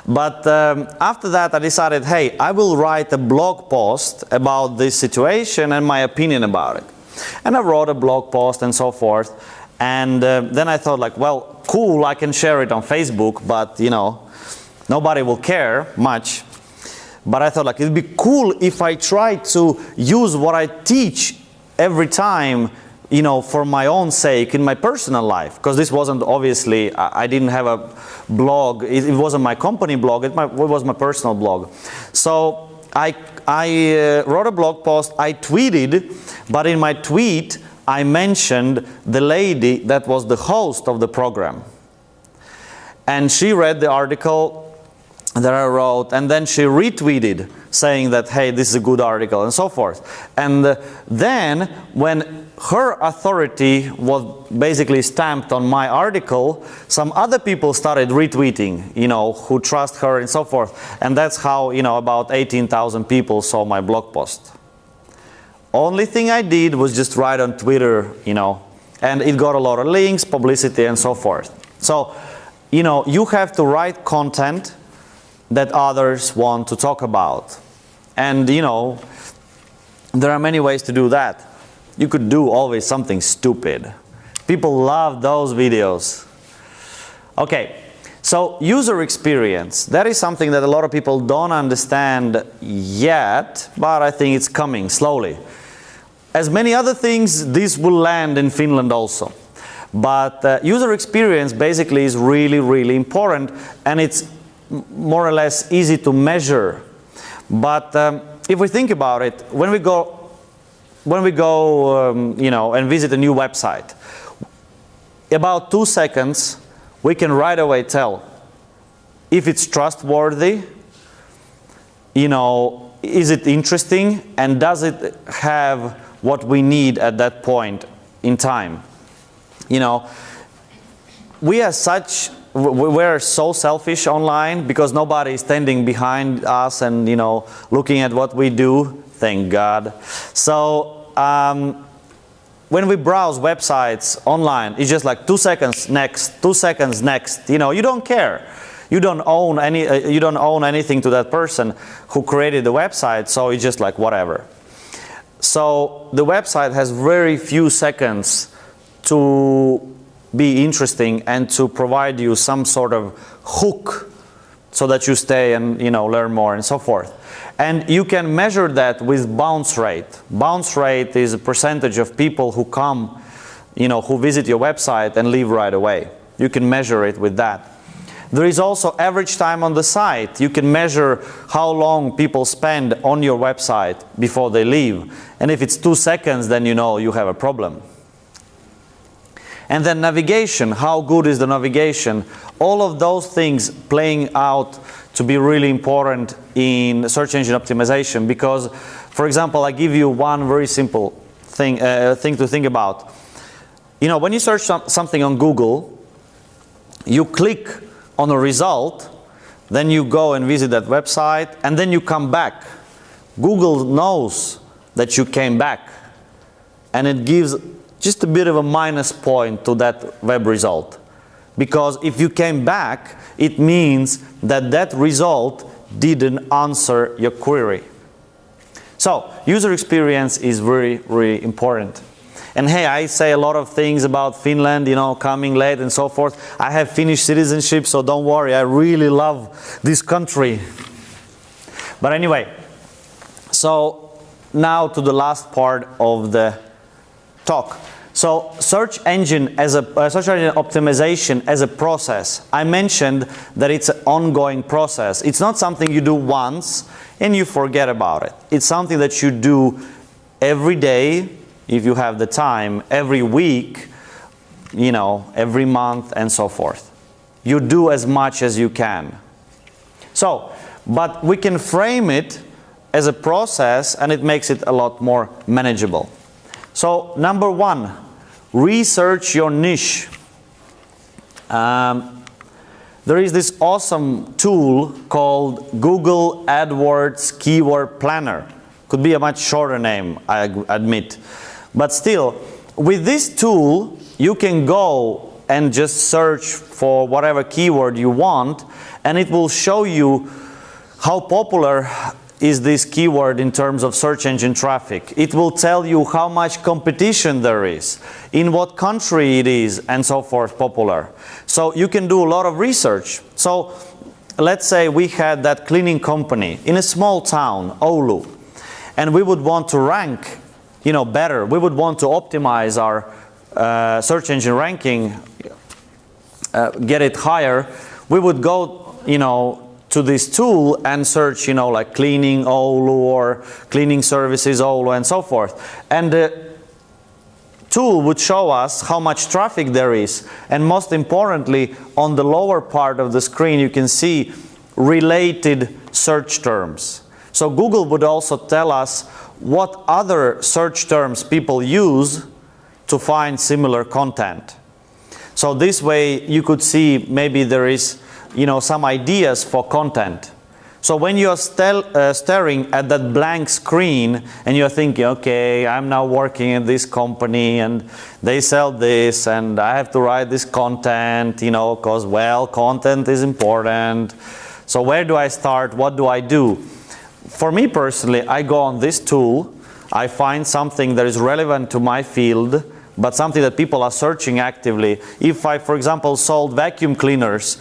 But after that, I decided, hey, I will write a blog post about this situation and my opinion about it. And I wrote a blog post and so forth. And then I thought, like, well, cool, I can share it on Facebook, but, you know, nobody will care much. But I thought, like, it'd be cool if I tried to use what I teach every time, you know, for my own sake in my personal life, because this wasn't obviously, I didn't have a blog, it wasn't my company blog, it was my personal blog. So I wrote a blog post, I tweeted, but in my tweet I mentioned the lady that was the host of the program. And she read the article that I wrote, and then she retweeted saying that, hey, this is a good article and so forth. And then when her authority was basically stamped on my article, some other people started retweeting, who trust her and so forth. And that's how, about 18,000 people saw my blog post. Only thing I did was just write on Twitter, and it got a lot of links, publicity, and so forth. So, you have to write content that others want to talk about. And, there are many ways to do that. You could do always something stupid. People love those videos. Okay, so user experience. That is something that a lot of people don't understand yet, but I think it's coming slowly. As many other things, this will land in Finland also. But user experience basically is really, really important, and it's more or less easy to measure. But if we think about it, when we go and visit a new website, about 2 seconds, we can right away tell if it's trustworthy, is it interesting, and does it have what we need at that point in time. We're so selfish online because nobody is standing behind us and looking at what we do. Thank God. So when we browse websites online, it's just like 2 seconds next, 2 seconds next. You don't care. You don't own anything to that person who created the website. So it's just like whatever. So the website has very few seconds to be interesting and to provide you some sort of hook so that you stay and learn more and so forth. And you can measure that with bounce rate. Bounce rate is a percentage of people who come, who visit your website and leave right away. You can measure it with that. There is also average time on the site. You can measure how long people spend on your website before they leave. And if it's 2 seconds, then you have a problem. And then navigation, how good is the navigation? All of those things playing out to be really important in search engine optimization because, for example, I give you one very simple thing to think about. When you search something on Google, you click on a result, then you go and visit that website, and then you come back. Google knows that you came back, and it gives just a bit of a minus point to that web result. Because if you came back, it means that that result didn't answer your query. So, user experience is very, really important. And hey, I say a lot of things about Finland, coming late and so forth. I have Finnish citizenship, so don't worry, I really love this country. But anyway, so now to the last part of the talk. So search engine optimization as a process. I mentioned that it's an ongoing process. It's not something you do once and you forget about it. It's something that you do every day, if you have the time, every week, every month and so forth. You do as much as you can. So, but we can frame it as a process and it makes it a lot more manageable. So, number one, research your niche. There is this awesome tool called Google AdWords Keyword Planner. Could be a much shorter name, I admit. But still, with this tool, you can go and just search for whatever keyword you want, and it will show you how popular is this keyword in terms of search engine traffic. It will tell you how much competition there is, in what country it is, and so forth popular. So you can do a lot of research. So let's say we had that cleaning company in a small town, Oulu, and we would want to rank better. We would want to optimize our search engine ranking, get it higher. We would go, to this tool and search, like cleaning Oulu or cleaning services Oulu and so forth. And the tool would show us how much traffic there is. And most importantly, on the lower part of the screen, you can see related search terms. So Google would also tell us what other search terms people use to find similar content. So this way you could see maybe there is, some ideas for content. So when you're staring at that blank screen and you're thinking, okay, I'm now working in this company and they sell this and I have to write this content, because, well, content is important. So where do I start? What do I do? For me personally, I go on this tool, I find something that is relevant to my field, but something that people are searching actively. If I, for example, sold vacuum cleaners,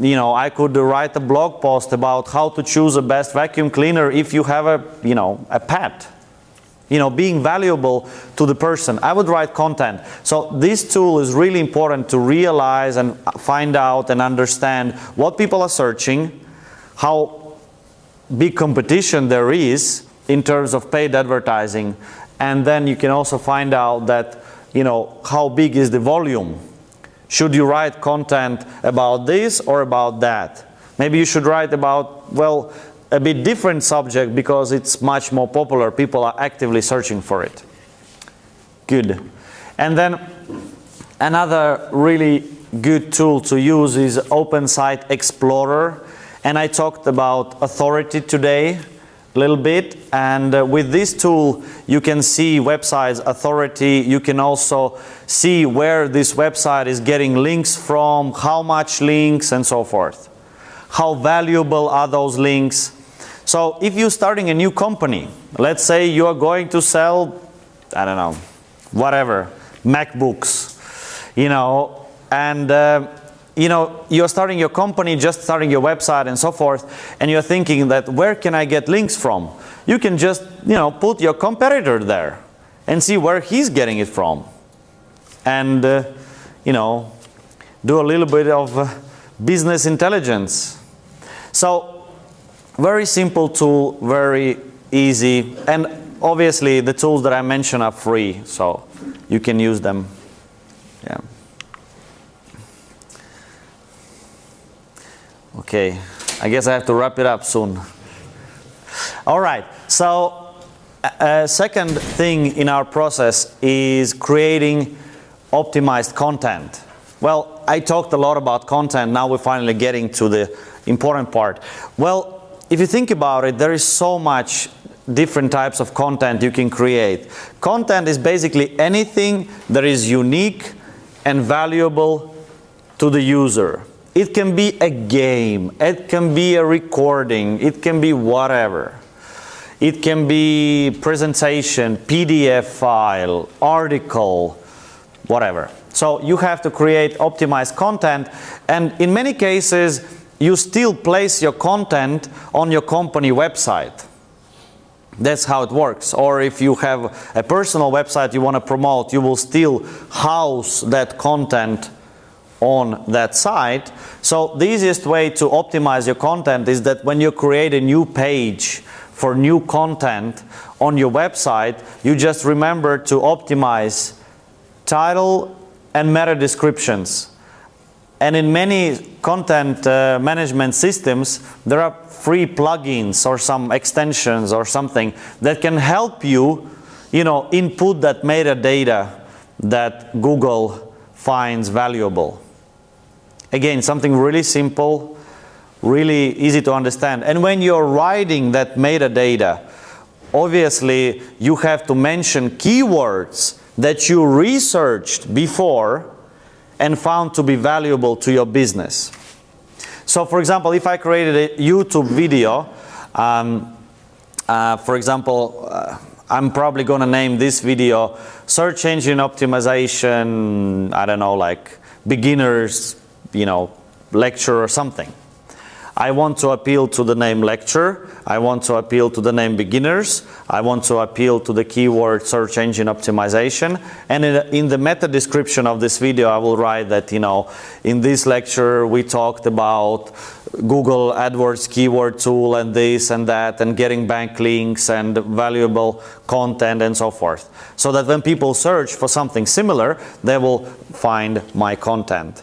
I could write a blog post about how to choose the best vacuum cleaner if you have a pet. Being valuable to the person. I would write content. So this tool is really important to realize and find out and understand what people are searching, how big competition there is in terms of paid advertising, and then you can also find out that, how big is the volume. Should you write content about this or about that? Maybe you should write about, well, a bit different subject because it's much more popular. People are actively searching for it. Good. And then another really good tool to use is Open Site Explorer. And I talked about authority today a little bit, and with this tool you can see websites authority. You can also see where this website is getting links from, how much links, and so forth. How valuable are those links? So if you're starting a new company, let's say you are going to sell, I don't know, whatever, MacBooks, and you're starting your company, just starting your website and so forth, and you're thinking that where can I get links from? You can just, put your competitor there and see where he's getting it from. And, do a little bit of business intelligence. So, very simple tool, very easy, and obviously the tools that I mentioned are free, so you can use them. Yeah. Okay, I guess I have to wrap it up soon. All right, so second thing in our process is creating optimized content. Well, I talked a lot about content, now we're finally getting to the important part. Well, if you think about it, there is so much different types of content you can create. Content is basically anything that is unique and valuable to the user. It can be a game, it can be a recording, it can be whatever. It can be presentation, PDF file, article, whatever. So you have to create optimized content, and in many cases you still place your content on your company website. That's how it works. Or if you have a personal website you want to promote, you will still house that content on that site. So the easiest way to optimize your content is that when you create a new page for new content on your website, you just remember to optimize title and meta descriptions. And in many content management systems, there are free plugins or some extensions or something that can help you, input that metadata that Google finds valuable. Again, something really simple, really easy to understand. And when you're writing that metadata, obviously you have to mention keywords that you researched before and found to be valuable to your business. So for example, if I created a YouTube video, for example, I'm probably going to name this video Search Engine Optimization, I don't know, like beginners, lecture or something. I want to appeal to the name lecture, I want to appeal to the name beginners, I want to appeal to the keyword search engine optimization, and in the meta description of this video I will write that, in this lecture we talked about Google AdWords keyword tool and this and that and getting backlinks and valuable content and so forth. So that when people search for something similar, they will find my content.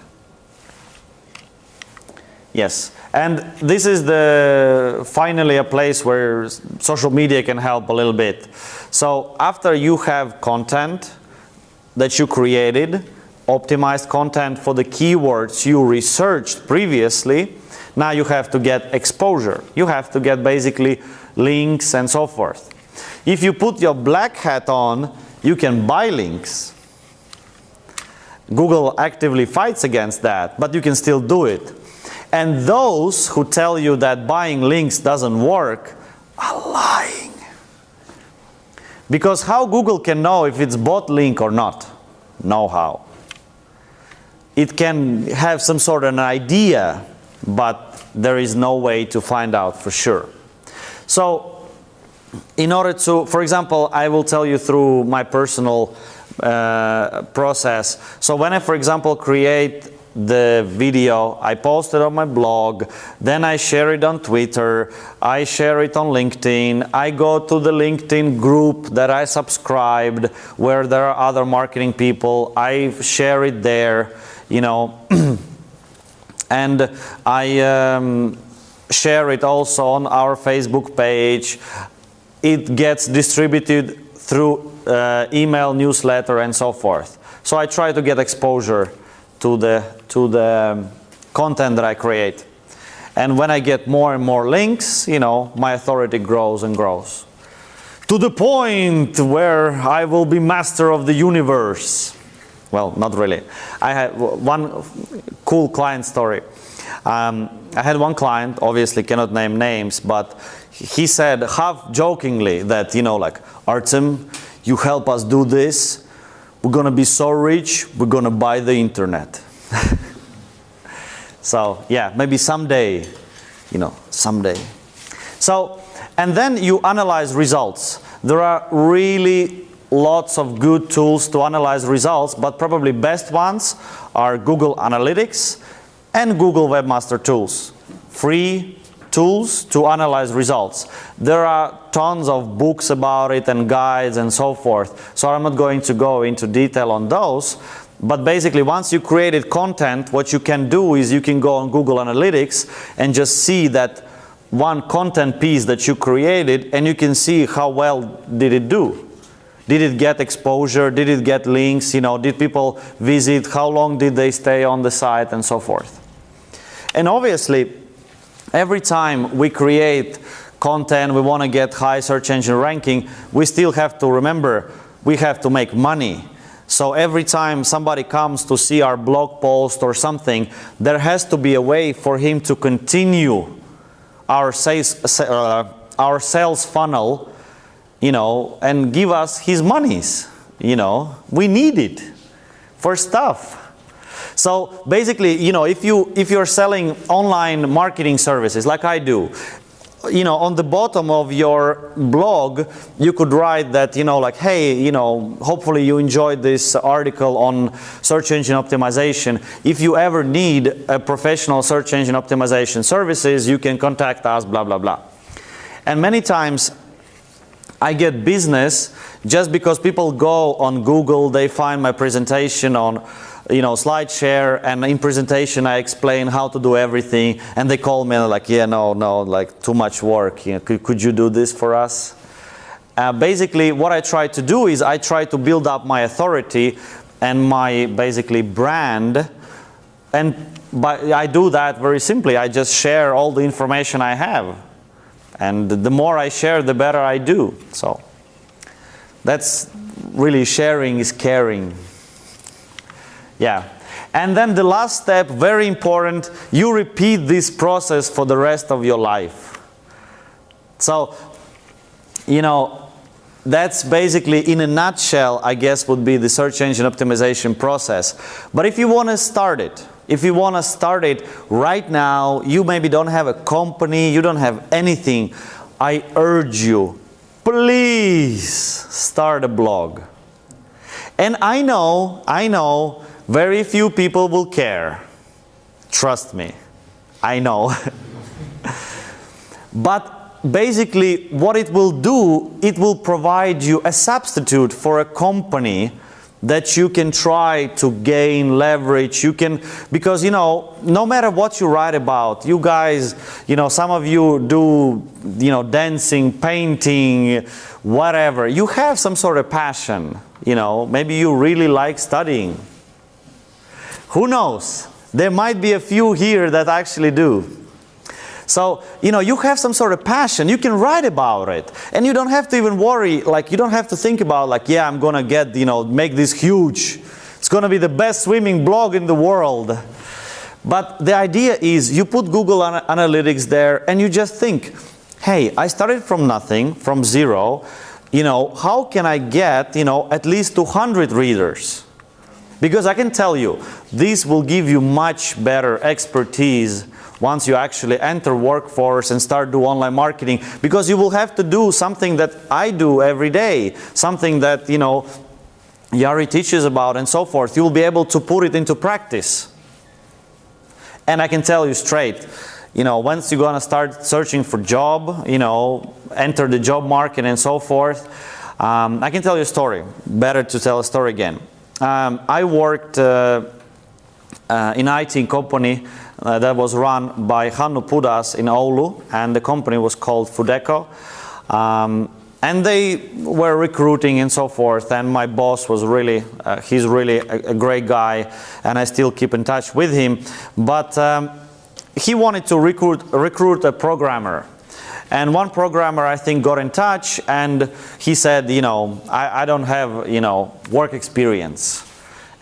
Yes, and this is finally a place where social media can help a little bit. So after you have content, that you created, optimized content for the keywords you researched previously. Now you have to get exposure. You have to get basically links and so forth. If you put your black hat on, you can buy links. Google actively fights against that, but you can still do it. And those who tell you that buying links doesn't work are lying. Because how Google can know if it's bought link or not? Know how. It can have some sort of an idea, but there is no way to find out for sure. So in order to, for example, I will tell you through my personal process. So when I, for example, create the video, I post it on my blog, then I share it on Twitter, I share it on LinkedIn, I go to the LinkedIn group that I subscribed where there are other marketing people, I share it there, you know, and I share it also on our Facebook page. It gets distributed through email, newsletter, and so forth. So I try to get exposure to the content that I create. And when I get more and more links, you know, my authority grows and grows. To the point where I will be master of the universe. Well, not really. I had one cool client story. I had one client, obviously cannot name names, but he said half jokingly that, you know, like, Artem, you help us do this, we're gonna be so rich, we're gonna buy the internet. So yeah, maybe someday, you know, someday. So, and then you analyze results. There are really lots of good tools to analyze results, but probably best ones are Google Analytics and Google Webmaster Tools. Free tools to analyze results. There are tons of books about it and guides and so forth, so I'm not going to go into detail on those, but basically once you created content, what you can do is you can go on Google Analytics and just see that one content piece that you created, and you can see how well did it do. Did it get exposure? Did it get links? You know, did people visit? How long did they stay on the site and so forth? And obviously, every time we create content, we want to get high search engine ranking, we still have to remember we have to make money. So every time somebody comes to see our blog post or something, there has to be a way for him to continue our sales funnel, you know, and give us his monies. You know, we need it for stuff. So basically, you know, if you're selling online marketing services like I do, you know, on the bottom of your blog, you could write that, you know, like, hey, you know, hopefully you enjoyed this article on search engine optimization. If you ever need a professional search engine optimization services, you can contact us, blah, blah, blah. And many times I get business just because people go on Google, they find my presentation on, you know, SlideShare, and in presentation I explain how to do everything, and they call me and like, yeah, no, like too much work, you know, could you do this for us? Basically what I try to do is I try to build up my authority and my basically brand, and I do that very simply. I just share all the information I have, and the more I share, the better I do. So that's really, sharing is caring. Yeah. And then the last step, very important, you repeat this process for the rest of your life. So, you know, that's basically, in a nutshell, I guess, would be the search engine optimization process. But if you want to start it, right now, you maybe don't have a company, you don't have anything, I urge you, please start a blog. And I know, very few people will care. Trust me, I know. But basically what it will do, it will provide you a substitute for a company that you can try to gain leverage. You can, because no matter what you write about, you guys, some of you do, dancing, painting, whatever. You have some sort of passion. Maybe you really like studying. Who knows? There might be a few here that actually do. So, you have some sort of passion. You can write about it. And you don't have to even worry, you don't have to think about, yeah, I'm going to get, make this huge. It's going to be the best swimming blog in the world. But the idea is you put Google Analytics there and you just think, hey, I started from nothing, from zero. How can I get, at least 200 readers? Because I can tell you, this will give you much better expertise once you actually enter workforce and start do online marketing, because you will have to do something that I do every day, something that, Jari teaches about and so forth. You will be able to put it into practice. And I can tell you straight, once you're gonna start searching for job, enter the job market and so forth, I can tell you a story. Better to tell a story again. I worked in IT company that was run by Hannu Pudas in Oulu, and the company was called Fudeco. And they were recruiting and so forth, and my boss was really, he's really a great guy, and I still keep in touch with him. But he wanted to recruit a programmer. And one programmer, I think, got in touch, and he said, I don't have, work experience.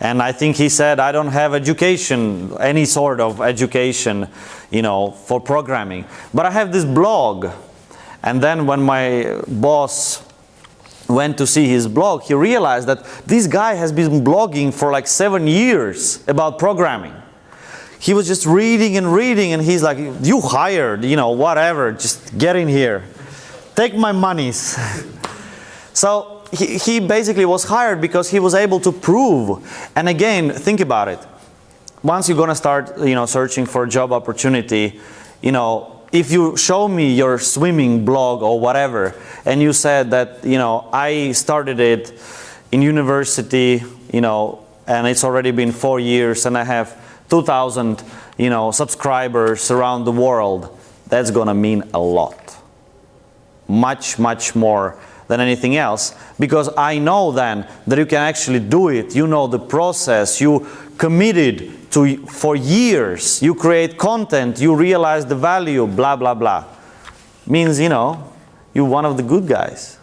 And I think he said, I don't have education, any sort of education, for programming. But I have this blog. And then when my boss went to see his blog, he realized that this guy has been blogging for 7 years about programming. He was just reading, and he's like, you hired, whatever, just get in here. Take my monies. So he basically was hired because he was able to prove. And again, think about it. Once you're going to start, searching for a job opportunity, if you show me your swimming blog or whatever, and you said that, I started it in university, and it's already been 4 years, and I have 2,000, subscribers around the world, that's going to mean a lot. Much, much more than anything else, because I know then that you can actually do it. You know the process. You committed to for years. You create content. You realize the value. Blah blah blah. Means you're one of the good guys.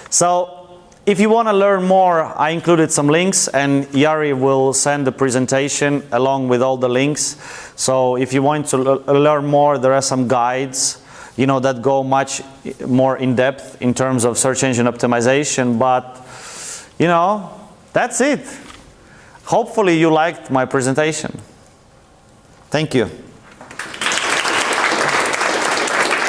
So if you want to learn more, I included some links, and Jari will send the presentation along with all the links. So if you want to learn more, there are some guides, that go much more in depth in terms of search engine optimization. But, that's it. Hopefully you liked my presentation. Thank you.